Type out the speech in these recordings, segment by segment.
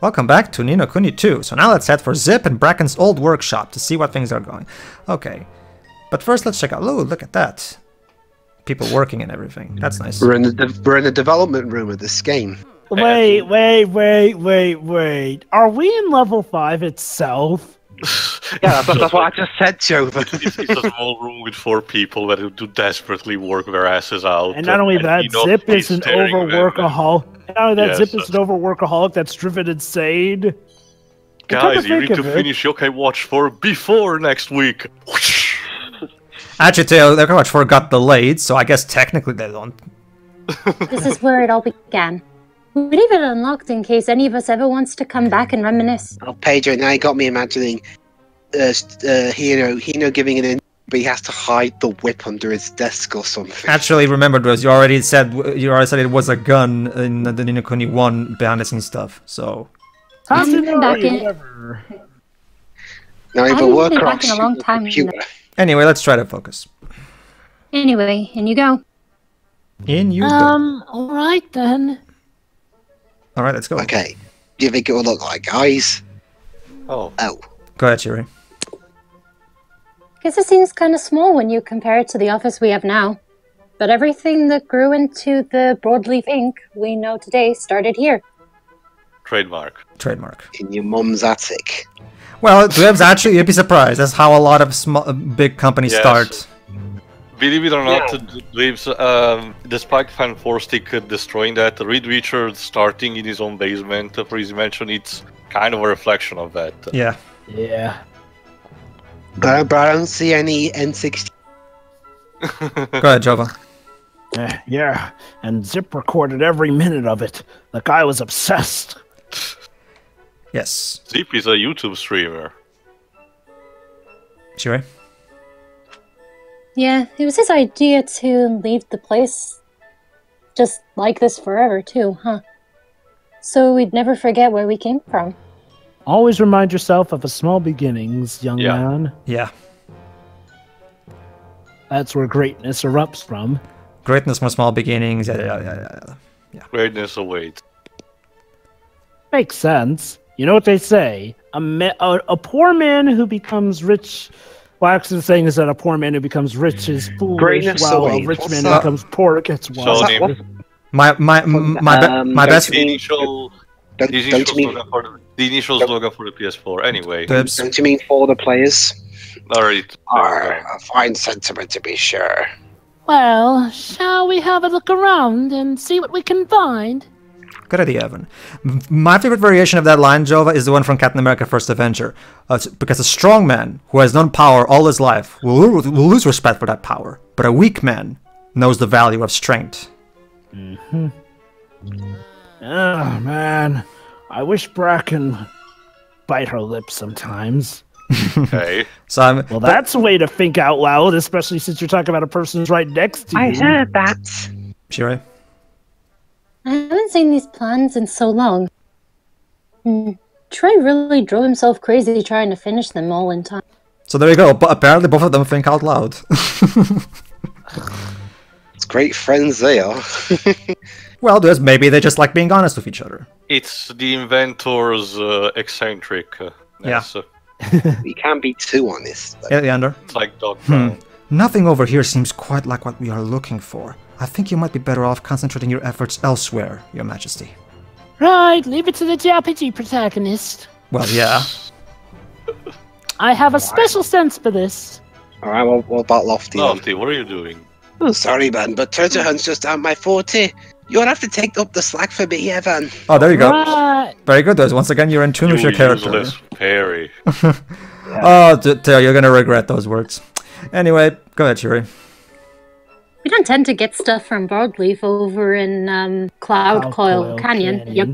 Welcome back to Ni no Kuni 2. So now let's head for Zip and Bracken's old workshop to see what things are going. Okay. But first let's check out... Oh, look at that. People working and everything. That's nice. We're in the development room of this game. Wait. Are we in level 5 itself? Yeah, that's what I just said, Jova. It's a small room with 4 people that do desperately work their asses out. And not only that, Zip is an overworkaholic. Zip is an overworkaholic that's driven insane. Guys, you need to finish Yokai Watch 4 before next week. Actually, Yokai Watch 4 got delayed, so I guess technically they don't. This is where it all began. We leave it unlocked in case any of us ever wants to come back and reminisce. Oh, Pedro, now you got me imagining Hino giving an but he has to hide the whip under his desk or something. Actually, remember, Rose, you already said it was a gun in the Ni no Kuni 1 behind the scenes stuff, so... I haven't been back in a long time. Anyway, let's try to focus. Anyway, in you go. In you go. Alright then. Alright, let's go. Okay. Do you think it will look like, guys? Oh. Go ahead, Shiri. Guess it seems kind of small when you compare it to the office we have now. But everything that grew into the Broadleaf Inc. we know today started here. Trademark. In your mum's attic. Well, actually, you'd be surprised. That's how a lot of big companies start. Believe it or not, despite Fan 4 Stick destroying that, Reed Richards starting in his own basement for his invention, it's kind of a reflection of that. Yeah. Yeah. But I don't see any N60. Go ahead, Jova. Yeah, and Zip recorded every minute of it. The guy was obsessed. Yes. Zip is a YouTube streamer. Shiri? Yeah, it was his idea to leave the place just like this forever, too, huh? So we'd never forget where we came from. Always remind yourself of the small beginnings, young man. Yeah. That's where greatness erupts from. Greatness from small beginnings. Yeah. Greatness awaits. Makes sense. You know what they say? A poor man who becomes rich... Well, actually, the saying is that a poor man who becomes rich is foolish, Greatness while a awaits. rich What's man that? who becomes poor gets wise. My best... The initial slogan for the PS4. Anyway. Don't you mean for the players? Alright. A fine sentiment to be sure. Well, shall we have a look around and see what we can find? Good idea, Evan. My favorite variation of that line, Jova, is the one from Captain America First Avenger. Because a strong man who has known power all his life will lose respect for that power. But a weak man knows the value of strength. Oh, man. I wish Bracken bite her lips sometimes. Okay. Well, that's a way to think out loud, especially since you're talking about a person who's right next to you. I heard that. Shiri? I haven't seen these plans in so long. Troy really drove himself crazy trying to finish them all in time. So there you go. But apparently both of them think out loud. It's great friends they are. Well, maybe they just like being honest with each other. It's the inventor's eccentric. Yeah. We can't be too honest. Yeah, Leander? It's like Dog Pound. Nothing over here seems quite like what we are looking for. I think you might be better off concentrating your efforts elsewhere, Your Majesty. Right, leave it to the JRPG protagonist. Well, yeah. I have a special sense for this. Alright, what about Lofty? Lofty, what are you doing? Oh, sorry, man, but treasure hunt's just out my forte. You'll have to take up the slack for me, Evan. Oh, there you go. Right. Very good, Dose. Once again, you're in tune with your character. Useless Perry. Oh, Theo, you're gonna regret those words. Anyway, go ahead, Shiri. We don't tend to get stuff from Broadleaf over in Cloud Coil Canyon. Yep.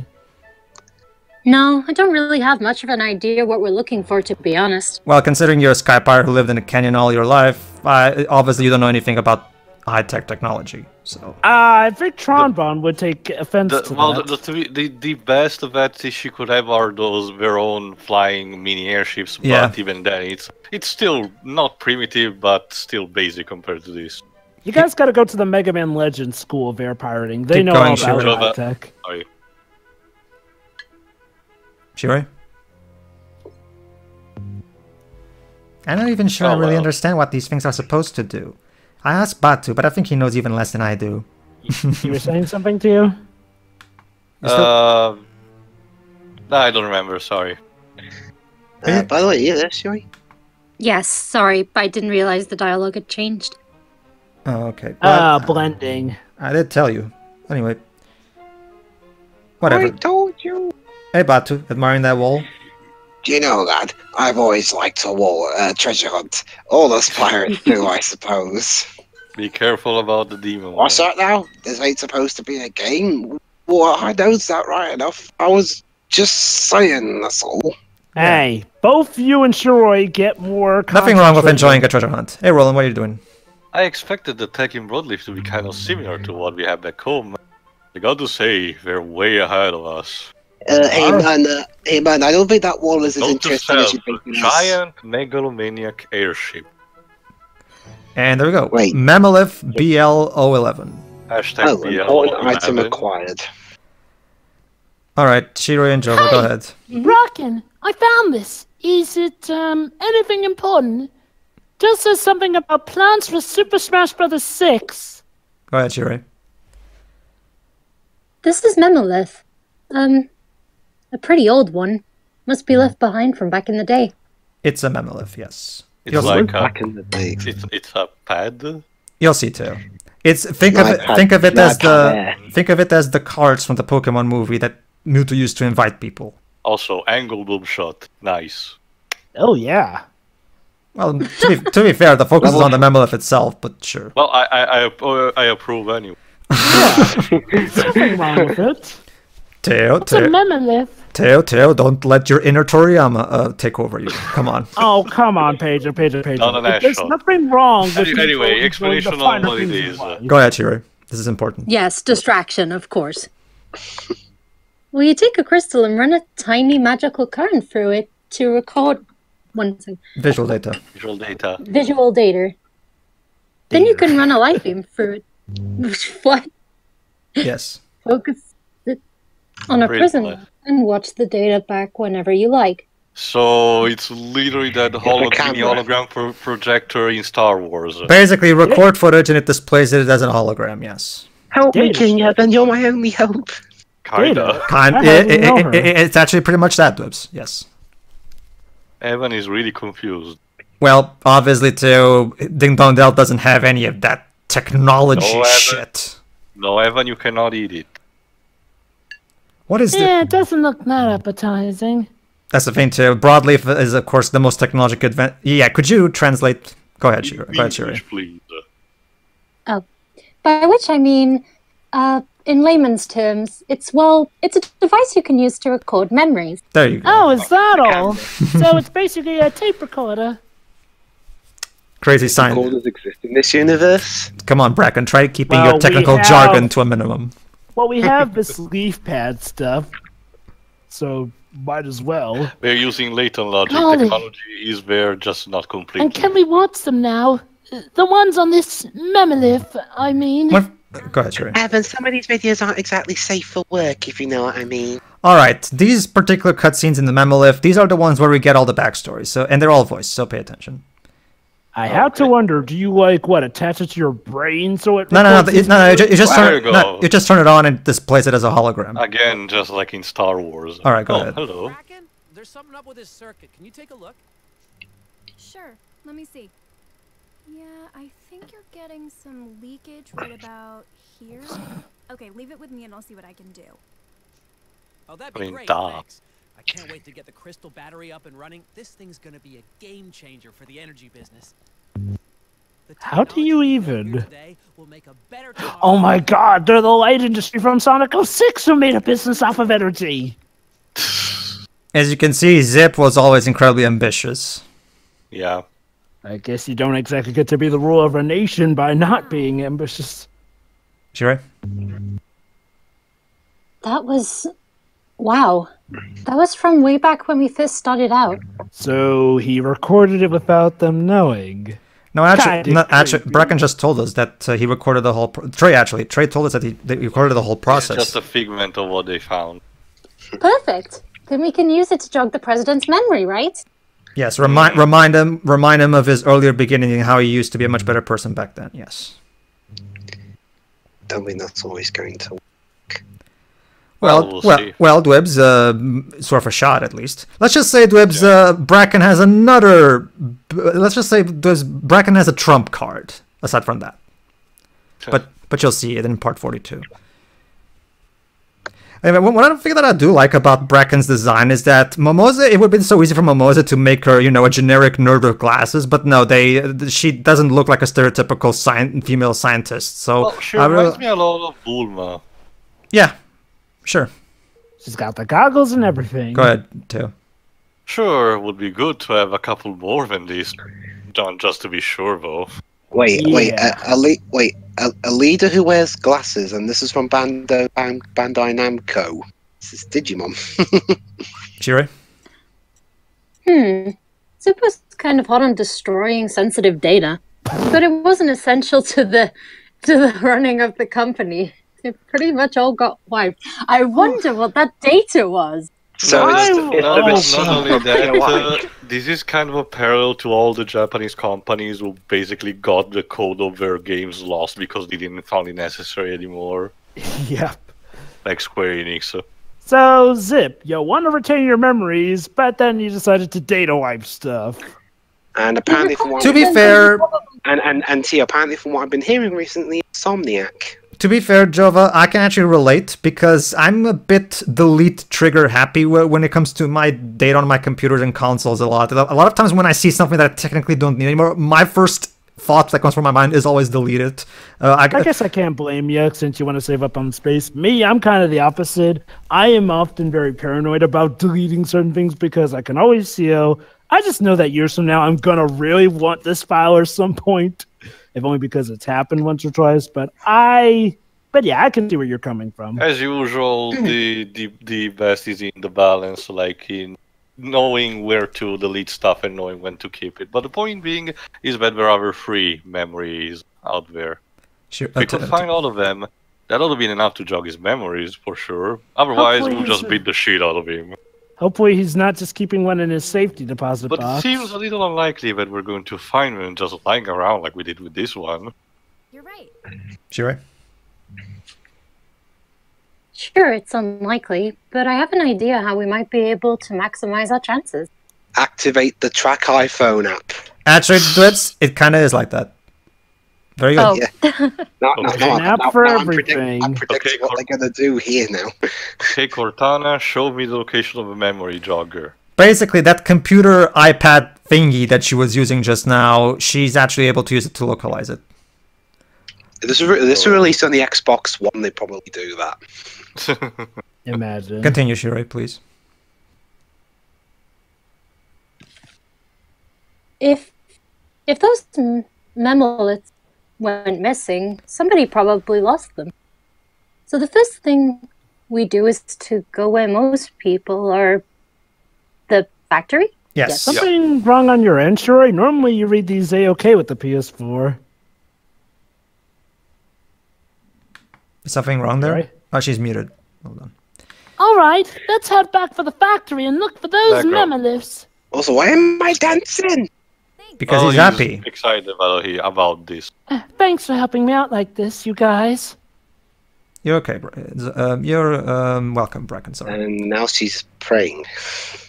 No, I don't really have much of an idea what we're looking for, to be honest. Well, considering you're a sky pirate who lived in a canyon all your life, obviously you don't know anything about high-tech technology, so... I think Tronbon would take offense to that. The best that she could have are their own flying mini airships, but even then, it's still not primitive, but still basic compared to this. You guys gotta go to the Mega Man Legends School of Air Pirating. They know all about high tech. Shiroi? I'm not even sure I really understand what these things are supposed to do. I asked Batu, but I think he knows even less than I do. You were saying something to you? No, I don't remember, sorry. By the way, you there, Shuri? Yes, sorry, I didn't realize the dialogue had changed. Oh, okay. Well, Blending. I did tell you. Anyway. Whatever. I told you. Hey, Batu, admiring that wall? Do you know, lad, I've always liked a treasure hunt. All us pirates do, I suppose. Be careful about the demon. What's that now? This ain't supposed to be a game. Well, I knows that right enough. I was just saying, that's all. Hey, both you and Shiroi get more. Nothing wrong with enjoying a treasure hunt. Hey, Roland, what are you doing? I expected the tech in Broadleaf to be kind of similar to what we have back home. I got to say, they're way ahead of us. Hey man, I don't think that wall is as interesting as you think it is. Giant megalomaniac airship. And there we go. Wait. Memolith BL011. Hashtag important item acquired. Alright, Shiroi and Jova, go ahead. Bracken, I found this. Is it anything important? Just says something about plans for Super Smash Bros. 6. Go ahead, Shiroi. This is Memolith. A pretty old one. Must be left behind from back in the day. It's a Memolith, yes. It's like back in the day. It's a pad. You'll see too. It's think of it as the cards from the Pokemon movie that Mewtwo used to invite people. Also, angle boom shot. Nice. Oh yeah. Well, to be fair, the focus is on the Memolith itself, but sure. Well, I approve anyway. Nothing wrong with it. What's a Memolith? Teo, don't let your inner Toriyama take over you. Come on. Oh, come on, Pedro. There's nothing wrong with Anyway, explanation on what it is. Go ahead, Shiroi. This is important. Yes, distraction, of course. Well, you take a crystal and run a tiny magical current through it to record visual data. Visual data. Then you can run a light beam through it. What? Yes. Focus it on a prism and watch the data back whenever you like. So it's literally that hologram projector in Star Wars. Basically, record footage and it displays it as a hologram. Yes. Help me, King Evan. You're my only hope. Kinda. It's actually pretty much that, Dibs. Yes. Evan is really confused. Well, obviously, too, Ding Dong Dell doesn't have any of that technology shit. No, Evan, you cannot eat it. What is it doesn't look that appetizing. That's the thing, too. Broadleaf is, of course, the most technologically advanced. Yeah, could you translate? Go ahead, Shiroi. Please. Oh, by which I mean, in layman's terms, it's a device you can use to record memories. There you go. Oh, is that all? So it's basically a tape recorder. Crazy science. Recorders exist in this universe. Come on, Bracken, try keeping your technical jargon to a minimum. Well, we have this leaf pad stuff, so might as well. We're using latent logic. Technology is there, just not completely. And can we watch them now? The ones on this Memolith, I mean. What? Go ahead, Shiroi. Evan, some of these videos aren't exactly safe for work, if you know what I mean. Alright, these particular cutscenes in the Memolith, these are the ones where we get all the backstories, and they're all voiced, so pay attention. I have to wonder, do you attach it to your brain so it... No, you just turn it on and displays it as a hologram. Again, just like in Star Wars. Alright, go ahead. Hello. Bracken, there's something up with this circuit. Can you take a look? Sure, let me see. Yeah, I think you're getting some leakage right about here. Okay, leave it with me and I'll see what I can do. Oh, that'd be great, duh. thanks. I can't wait to get the crystal battery up and running. This thing's gonna be a game changer for the energy business. How do you even... Oh my god, they're the light industry from Sonic 06 who made a business off of energy! As you can see, Zip was always incredibly ambitious. Yeah. I guess you don't exactly get to be the ruler of a nation by not being ambitious. Shiroi? That was... Wow. That was from way back when we first started out. So he recorded it without them knowing. No, actually, Bracken just told us that he recorded the whole... Trey told us that he recorded the whole process. It's just a figment of what they found. Perfect. Then we can use it to jog the president's memory, right? Yes, remind him of his earlier beginning and how he used to be a much better person back then. Yes. Don't think that's always going to. Well, Dwebs, sort of a shot at least. Let's just say Dwebs, Bracken has another. Let's just say Dwebs, Bracken has a trump card. Aside from that, but you'll see it in part 42. Anyway, one thing that I do like about Bracken's design is that Momoza, it would have been so easy for Momoza to make her, a generic nerd with glasses, but no, she doesn't look like a stereotypical female scientist. So she reminds me a lot of Bulma. Yeah, sure. She's got the goggles and everything. Go ahead, too. Sure, would be good to have a couple more than these, John, just to be sure, though. Wait, a leader who wears glasses, and this is from Bandai Namco. This is Digimon. Shirei? Zip was kind of hot on destroying sensitive data, but it wasn't essential to the running of the company. It pretty much all got wiped. I wonder what that data was. So it's not only that, this is kind of a parallel to all the Japanese companies who basically got the code of their games lost because they didn't find it necessary anymore. Yep. Like Square Enix. So, Zip, you want to retain your memories, but then you decided to data wipe stuff. And apparently, to be fair, apparently from what I've been hearing recently, Insomniac. To be fair, Jova, I can actually relate because I'm a bit delete trigger happy when it comes to my data on my computers and consoles a lot. A lot of times when I see something that I technically don't need anymore, my first thought that comes from my mind is always delete it. I guess I can't blame you since you want to save up on space. Me, I'm kind of the opposite. I am often very paranoid about deleting certain things because I can always see I just know that years from now I'm going to really want this file at some point. If only because it's happened once or twice, but yeah, I can see where you're coming from. As usual, the best is in the balance, like in knowing where to delete stuff and knowing when to keep it. But the point being is that there are other free memories out there. Sure. If we could find all of them, that would have been enough to jog his memories for sure. Otherwise, we'll just beat the shit out of him. Hopefully he's not just keeping one in his safety deposit box. But it seems a little unlikely that we're going to find one just lying around like we did with this one. You're right. Sure. Sure, it's unlikely, but I have an idea how we might be able to maximize our chances. Activate the Track iPhone app. Actually, it kind of is like that. Very good. Oh. Yeah. I'm predicting what they're going to do here now. Hey, Cortana, show me the location of a memory jogger. Basically, that computer iPad thingy that she was using just now, she's actually able to use it to localize it. This was released on the Xbox One, they probably do that. Imagine. Continue, Shirei, please. If those Memoliths went missing, somebody probably lost them. So the first thing we do is to go where most people are. The factory? Yes. Something wrong on your end, Shirei? Normally you read these A-OK with the PS4. Is something wrong there? Sorry? Oh, she's muted. Hold on. All right, let's head back for the factory and look for those Memoliths. Also, why am I dancing? Because he's happy. Excited about this. Thanks for helping me out like this, you guys. You're okay. You're welcome, Bracken. Sorry. And now she's praying.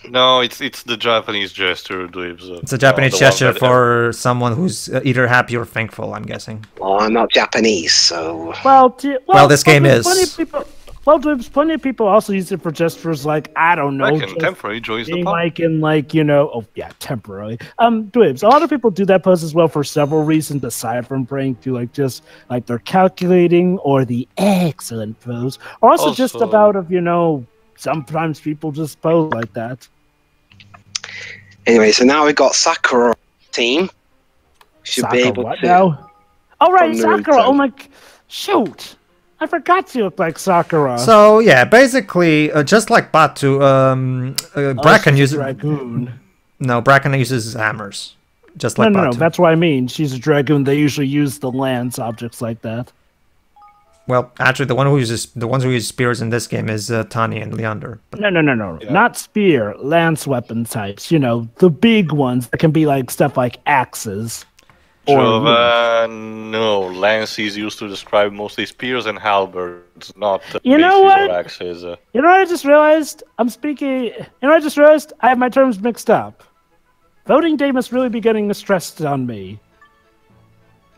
No, it's the Japanese gesture. It's a Japanese gesture for someone who's either happy or thankful, I'm guessing. Well, I'm not Japanese, so... Well, this game is. Plenty of people also use it for gestures like, I don't know. Temporarily joins the pub. Temporarily. Dwibs, a lot of people do that pose as well for several reasons aside from praying to, they're calculating or the excellent pose. Or also just about sometimes people just pose like that. Anyway, so now we've got Sakura team. Should be able to... now? Oh, right, Sakura. Oh, my... Shoot. I forgot you look like Sakura. So, yeah, basically, just like Batu, Bracken uses... Dragoon. No, Bracken uses hammers. Just like Batu. No, that's what I mean. She's a Dragoon. They usually use the lance objects like that. Well, actually, the ones who use spears in this game is Tani and Leander. But... No. Yeah. Not spear, lance weapon types. You know, the big ones that can be like stuff like axes. Jova, no. Lance is used to describe mostly spears and halberds, not you know what? or axes. You know what I just realized? I'm speaking... You know what I just realized? I have my terms mixed up. Voting day must really be getting stressed on me.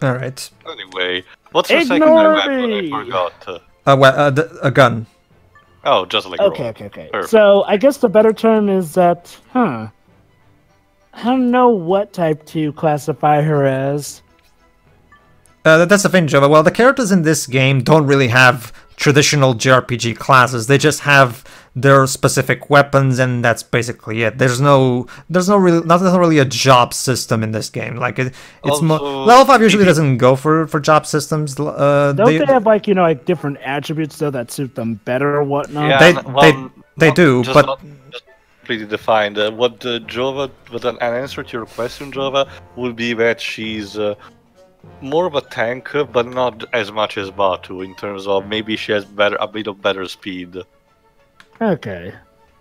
Alright. Anyway, what's the secondary weapon? I forgot. A gun. Oh, just like Okay. Perfect. So, I guess the better term is that... I don't know what type to classify her as. That's the thing, Jova. Well, the characters in this game don't really have traditional JRPG classes. They just have their specific weapons, and that's basically it. There's not really a job system in this game. Like it's level 5 usually doesn't go for job systems. Don't they have like like different attributes though that suit them better or whatnot? Yeah, they do, but. Completely defined. Jova, but an answer to your question, Jova, would be that she's more of a tank, but not as much as Batu in terms of maybe she has a bit of better speed. Okay.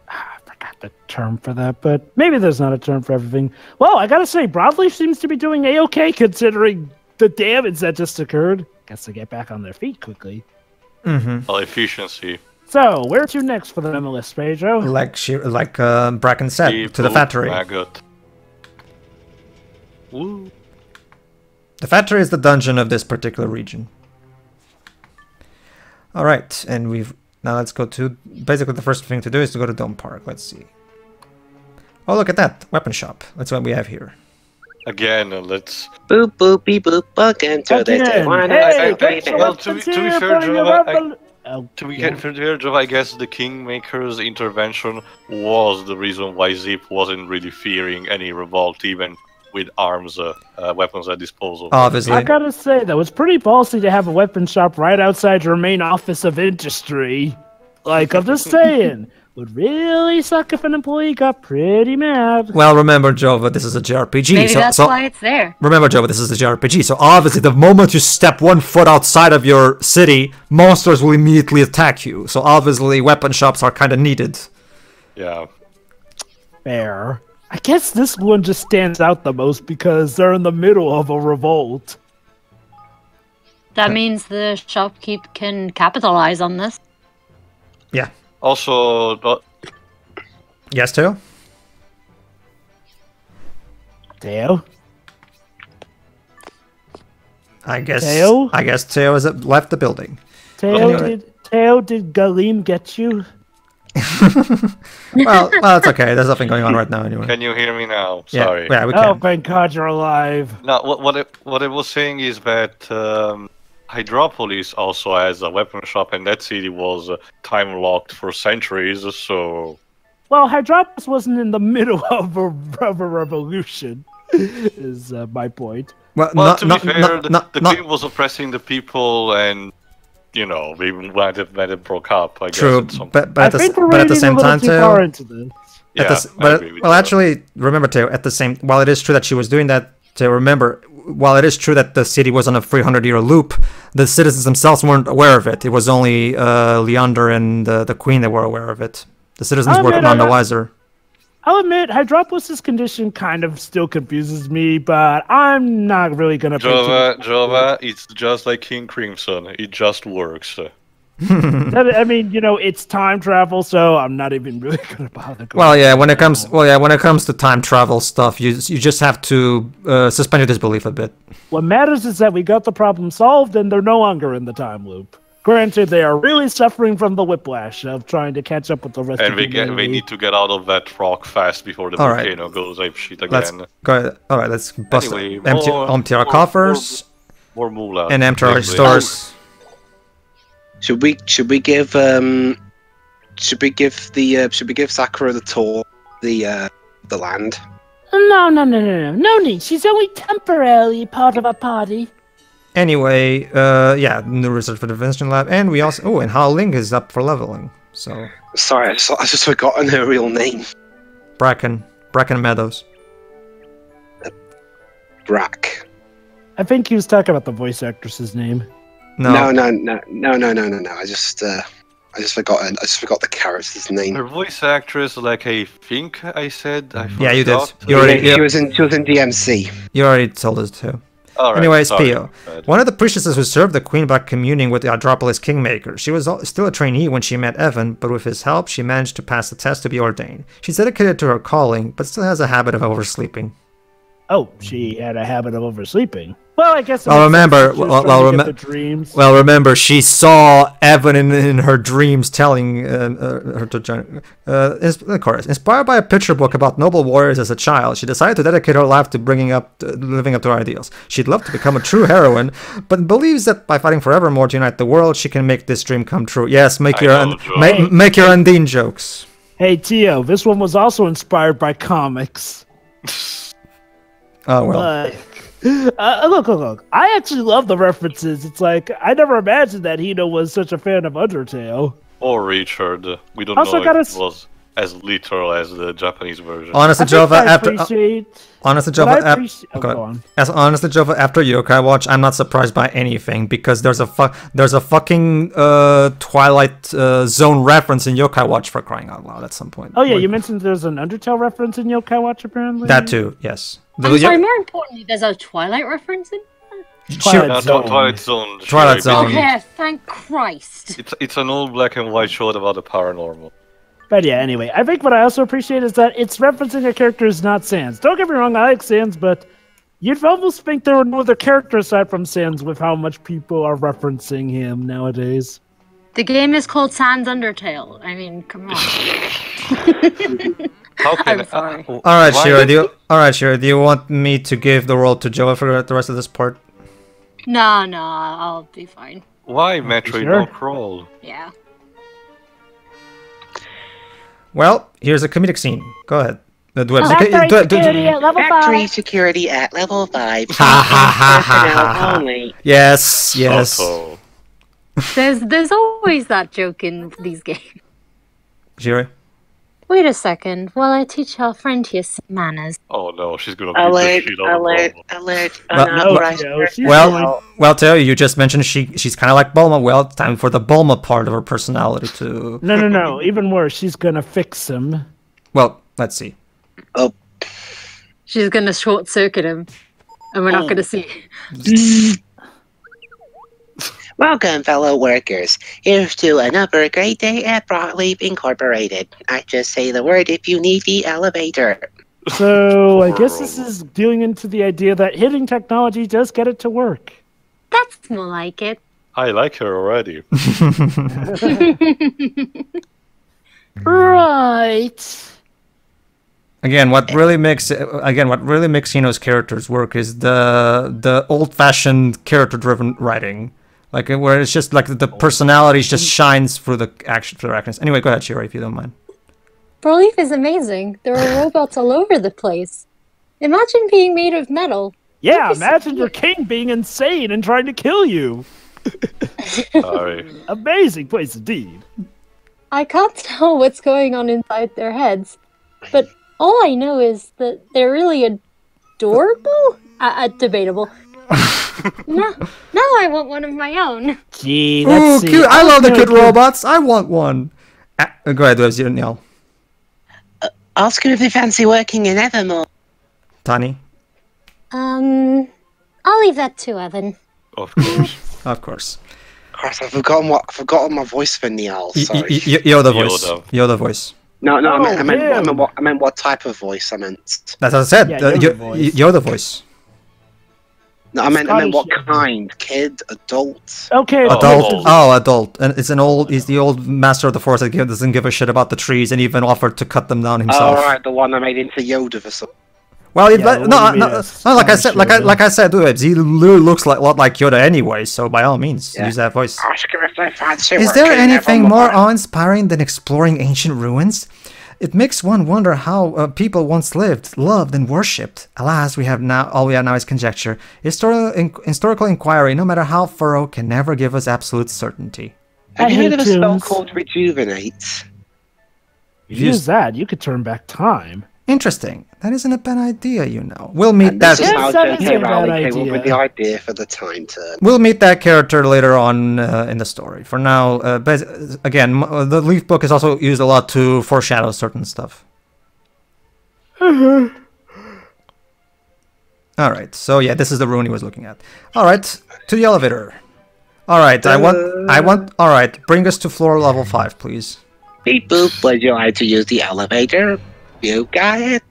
I forgot the term for that, but maybe there's not a term for everything. Well, I gotta say, Broadleaf seems to be doing a-okay considering the damage that just occurred. Guess they get back on their feet quickly. Well, efficiency. So, where to next for the Memolith, Pedro? Like Bracken said, to the factory. Maggot. Woo. The factory is the dungeon of this particular region. Alright, and now let's go to... Basically, the first thing to do is to go to Dome Park. Let's see. Oh, look at that. Weapon shop. That's what we have here. Again, let's... Boop, boop, beep, boop, again. Hey, well, to be fair, Jova, to be fair, Jova, I guess the Kingmaker's intervention was the reason why Zip wasn't really fearing any revolt, even with arms, weapons at disposal. Obviously. I gotta say, though, it's pretty ballsy to have a weapon shop right outside your main office of industry. Like, I'm just saying, would really suck if an employee got pretty mad. Well, remember, Jova, this is a JRPG. Maybe that's why it's there. Remember, Jova, this is a JRPG, so obviously the moment you step 1 foot outside of your city, monsters will immediately attack you. So obviously weapon shops are kind of needed. Yeah. Fair. I guess this one just stands out the most because they're in the middle of a revolt. That means the shopkeep can capitalize on this. Yeah. Also... Yes, Teo? Teo? I guess Teo Teo has left the building. Teo, did Galim get you? well, it's okay. There's nothing going on right now anyway. Can you hear me now? Yeah, Sorry. Yeah, we can. Oh, thank God you're alive. No, what I was saying is that Hydropolis also has a weapon shop, and that city was time locked for centuries. So, well, Hydropolis wasn't in the middle of a revolution. Is my point. Well, to be fair, the king was oppressing the people, and you know, we might have broke up. I True, guess. but at the same time, Teo. Well, actually, remember, Teo. While it is true that she was doing that, Teo, remember, while it is true that the city was on a 300-year loop, the citizens themselves weren't aware of it. It was only Leander and the queen that were aware of it. The citizens were none the wiser. I'll admit, Hydropolis' condition kind of still confuses me, but I'm not really gonna... Jova, it's just like King Crimson. It just works. I mean, you know, it's time travel, so I'm not even really gonna bother going. Well, yeah, when it comes to time travel stuff, you just have to suspend your disbelief a bit. What matters is that we got the problem solved, and they're no longer in the time loop. Granted, they are really suffering from the whiplash of trying to catch up with the rest of the community. And they need to get out of that rock fast before the volcano goes apeshit again. Alright, let's bust anyway, empty our coffers. More moolah. And empty our stores. Should we give Sakura the tour, the land? No. No need. She's only temporarily part of a party. Anyway, yeah, new research for the Vincent Lab, and we also... and Hao Ling is up for leveling, so... Sorry, I just forgotten her real name. Bracken Meadows. Brack. I think he was talking about the voice actress's name. No. No. I just forgot the character's name. Her voice actress, like I think I said. I Yeah, you did. She was in DMC. You already told us too. Right, Anyways, Pio, one of the priestesses who served the queen by communing with the Andropolis Kingmaker. She was still a trainee when she met Evan, but with his help, she managed to pass the test to be ordained. She's dedicated to her calling, but still has a habit of oversleeping. Oh, she had a habit of oversleeping. Well, I guess. Remember, she saw Evan in her dreams, telling her to join. Of course, inspired by a picture book about noble warriors as a child, she decided to dedicate her life to living up to her ideals. She'd love to become a true heroine, but believes that by fighting forevermore to unite the world, she can make this dream come true. Yes, make your Undine jokes. Hey, Tio, this one was also inspired by comics. Oh well. Look. I actually love the references. It's like, I never imagined that Hino was such a fan of Undertale. Or Richard. We don't know if it was as literal as the Japanese version. Honestly, Jova, after Yokai Watch, I'm not surprised by anything, because there's a fucking Twilight Zone reference in Yokai Watch, for crying out loud, at some point. Oh yeah, you mentioned there's an Undertale reference in Yokai Watch, apparently. That too, yes. I'm sorry, more importantly, there's a Twilight reference in Twilight Zone. Twilight Zone. Okay, thank Christ. It's an old black and white show about the paranormal. But yeah, anyway, I think what I also appreciate is that it's referencing a character who's not Sans. Don't get me wrong, I like Sans, but you'd almost think there were no other character aside from Sans with how much people are referencing him nowadays. The game is called Sans Undertale. I mean, come on. I'm sorry. Alright, Shira, do you want me to give the role to Joa for the rest of this part? No, I'll be fine. Why Metroid no crawl? Yeah. Well, here's a comedic scene. Go ahead. Factory security at level 5. Personnel only. Yes. There's always that joke in these games. Shira? Wait a second, while I teach our friend here some manners. Oh no, she's gonna beat the shit out of Bulma. Well, Teo, you just mentioned she's kind of like Bulma. Well, time for the Bulma part of her personality to... No, even worse, she's gonna fix him. Well, let's see. Oh. She's gonna short-circuit him, and we're not gonna see. Welcome, fellow workers. Here's to another great day at Broadleaf Incorporated. I just say the word if you need the elevator. So, I guess this is dealing into the idea that hitting technology does get it to work. That's more like it. I like her already. Right. Again, what really makes Hino's characters work is the old-fashioned character-driven writing. Like, where it's just like the personality just shines through the actions. Anyway, go ahead, Shira, if you don't mind. Broadleaf is amazing. There are robots all over the place. Imagine being made of metal. Yeah, imagine your king being insane and trying to kill you. Sorry. Amazing place indeed. I can't tell what's going on inside their heads, but all I know is that they're really adorable? Debatable. No, I want one of my own. Gee, let's see. Cute. I love the cute robots. I want one. Go ahead, Webs, Neil. Ask her if they fancy working in Evermore. Tani? I'll leave that to Evan. Of course. Of course. Christ, I've forgotten my voice for Neil. Sorry. Yoda voice. Yoda voice. No, I meant what type of voice I meant. That's what I said. Yoda voice. No, I meant what kind? Kid, adult? Okay, adult. Oh, adult. And he's the old master of the force that doesn't give a shit about the trees and even offered to cut them down himself. Oh, right, the one I made into Yoda for some. Well, like I said, he looks like a lot like Yoda anyway, so by all means, use that voice. Is there anything more awe-inspiring than exploring ancient ruins? It makes one wonder how people once lived, loved, and worshipped. Alas, all we have now is conjecture. Historical inquiry, no matter how thorough, can never give us absolute certainty. Have you heard of a spell called Rejuvenate? If you use that, you could turn back time. Interesting. That isn't a bad idea, you know. We'll meet And that. this is Yes, how that J.K. is a bad Rowling came up idea. with the idea for the time turn. We'll meet that character later on in the story. For now, again, the Leaf book is also used a lot to foreshadow certain stuff. Alright, so yeah, this is the rune he was looking at. Alright, to the elevator. Alright, alright, bring us to floor level 5, please. Beep boop, would you like to use the elevator? You got it.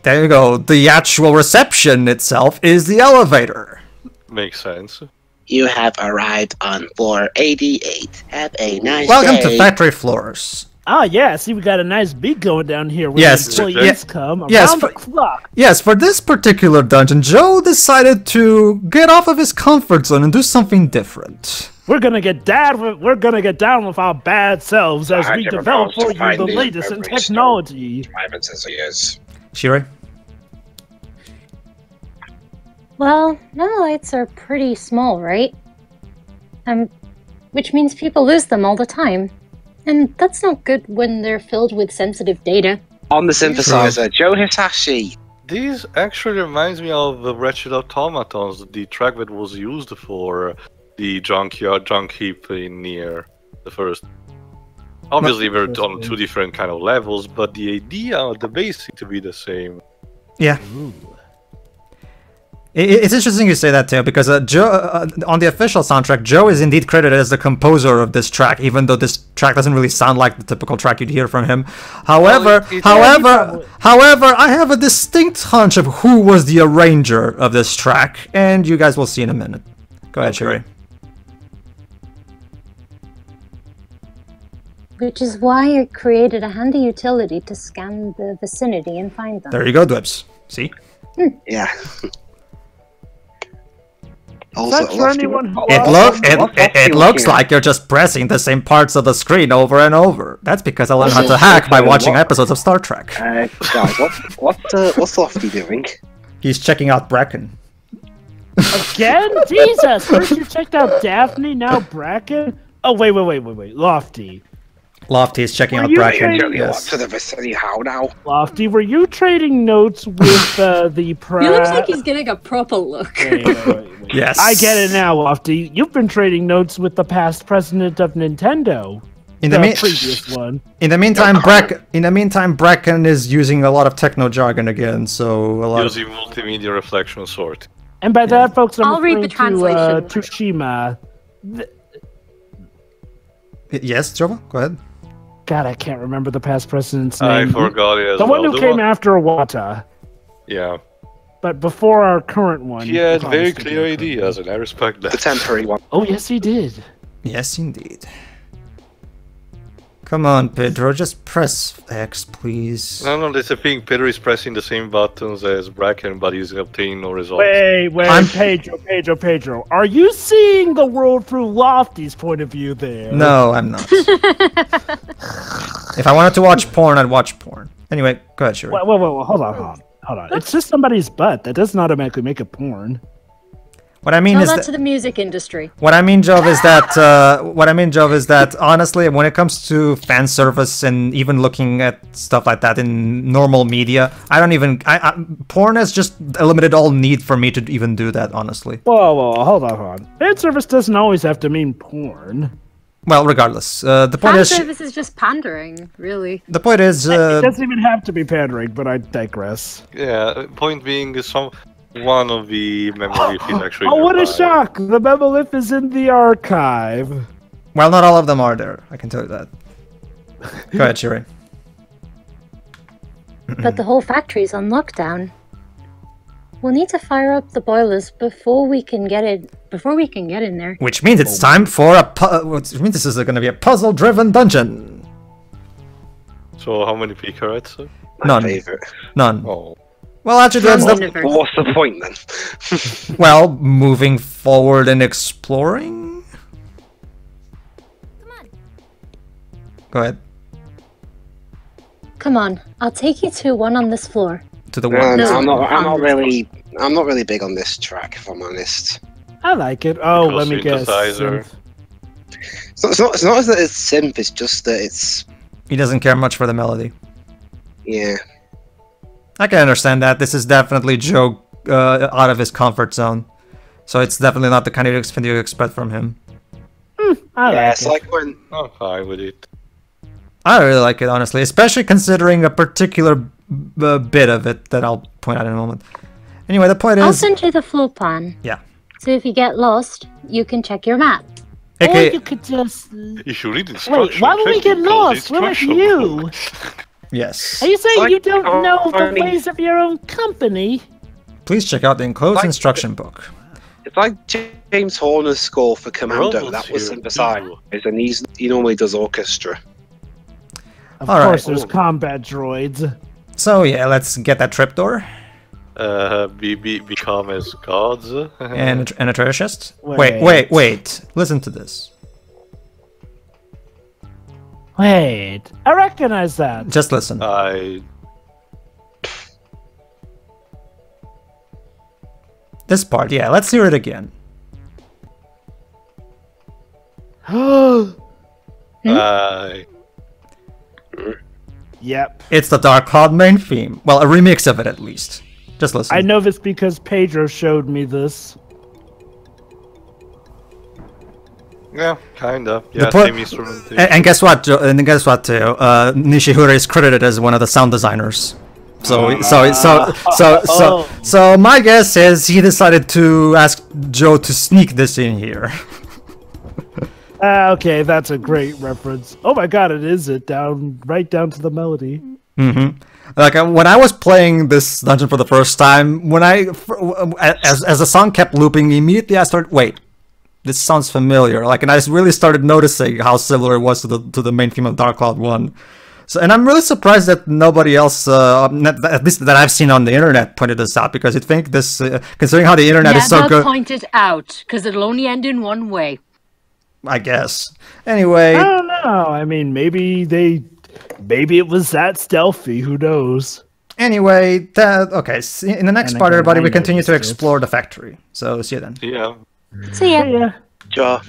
There you go, the actual reception itself is the elevator. Makes sense. You have arrived on floor 88. Have a nice Welcome day. to factory floors. Ah, yeah. See, we got a nice beat going down here. Where Yes, the employees come around the clock. Yes, for this particular dungeon, Joe decided to get off of his comfort zone and do something different. We're gonna get down. We're gonna get down with our bad selves as we develop for you the latest in technology. Shirei? Well, Memoliths are pretty small, right? Which means people lose them all the time. And that's not good when they're filled with sensitive data. On the synthesizer, Joe Hisashi. This actually reminds me of the wretched automatons, the track that was used for the junk heap in near the first. Obviously, we're on two different kind of levels, but the idea, the base seems to be the same. Yeah. It's interesting you say that, too, because Joe, on the official soundtrack, Joe is indeed credited as the composer of this track, even though this track doesn't really sound like the typical track you'd hear from him. However, I have a distinct hunch of who was the arranger of this track, and you guys will see in a minute. Go ahead, Shirei. Which is why I created a handy utility to scan the vicinity and find them. There you go, Dwibs. See? Yeah. Also, it looks like you're just pressing the same parts of the screen over and over. That's because I learned how to hack by watching episodes of Star Trek. Guys, what's Lofty doing? He's checking out Bracken. Again? Jesus! First you checked out Daphne, now Bracken? Oh, wait. Lofty. Lofty is checking out Bracken. Yes. To the vicinity, how now? Lofty, were you trading notes with the He looks like he's getting a proper look. Wait. Yes. I get it now, Lofty. You've been trading notes with the past president of Nintendo. In the previous one. In the meantime, Bracken is using a lot of techno jargon again, so a lot using multimedia reflection sort. And by that, folks, I'll read the translation. Tsushima. Yes, Jova, go ahead. God, I can't remember the past president's name. I forgot it as the well. one who came after Iwata. Yeah. But before our current one. He had very clear ideas, and I respect that. The temporary one. Oh, yes, he did. Yes, indeed. Come on, Pedro, just press X, please. No, that's the thing. Pedro is pressing the same buttons as Bracken, but he's obtaining no results. Wait, Pedro. Are you seeing the world through Lofty's point of view there? No, I'm not. If I wanted to watch porn, I'd watch porn. Anyway, go ahead, Shuri. Wait, hold on. It's just somebody's butt. That doesn't automatically make a porn. What I mean Tell is that to the music industry. What I mean, Jove, is that honestly, when it comes to fan service and even looking at stuff like that in normal media, porn has just eliminated all need for me to even do that. Honestly. Whoa, hold on. Fan service doesn't always have to mean porn. Well, regardless, the point is... Fan service is just pandering, really. The point is... It doesn't even have to be pandering, but I digress. Yeah, point being, one of the Memolith is actually... Oh, what a shock! The Memolith is in the archive. Well, not all of them are there, I can tell you that. Go ahead, Shiri. But the whole factory's on lockdown. We'll need to fire up the boilers before we can get in there. Which means it's time for which means this is going to be a puzzle-driven dungeon. So how many carrots? None. Oh. Well, actually, what's the point then? Well, moving forward and exploring. Come on. Go ahead. Come on, I'll take you to one on this floor. To the one. No, I'm not really big on this track, if I'm honest. I like it. Oh, let me guess. It's not as that it's synth. It's just that it's. He doesn't care much for the melody. Yeah. I can understand that. This is definitely Joe out of his comfort zone. So it's definitely not the kind of experience you expect from him. It's like when... I'm fine with it. I really like it, honestly. Especially considering a particular bit of it that I'll point out in a moment. Anyway, the point is... I'll send you the floor plan. Yeah. So if you get lost, you can check your map. Or you could just... You should read instructions. Wait, why would we get lost? We're with you. Yes. Are you saying Like, you don't know the I mean- ways of your own company? Please check out the enclosed Like- instruction book. It's like James Horner's score for Commando. Robots That was here, synthesized, too. and he normally does orchestra. Of All course, right. there's combat droids. So yeah, let's get that trapdoor Become as gods. and a treasure chest. Wait. Wait. Listen to this. Wait, I recognize that. Just listen. This part, yeah. Let's hear it again. Yep. It's the Dark Cloud main theme. Well, a remix of it at least. Just listen. I know this because Pedro showed me this. Yeah, kinda. Yeah, point- same instrumentation. And guess what? And guess what? Too. Nishihura is credited as one of the sound designers. So my guess is he decided to ask Joe to sneak this in here. Okay, that's a great reference. Oh my god, it is right down to the melody. Mm-hmm. Like when I was playing this dungeon for the first time, as the song kept looping, immediately I started, wait, this sounds familiar. Like, and I really started noticing how similar it was to the main theme of Dark Cloud 1. So, and I'm really surprised that nobody else, at least that I've seen on the internet, pointed this out, because you'd think this, considering how the internet is so good. Point it out, because it'll only end in one way. I guess. Anyway. I don't know. I mean, maybe it was that stealthy. Who knows? Anyway, okay. In the next part, again, everybody, I we continue to noticed it. explore the factory. So see you then. Yeah. See ya. Yeah. Sure.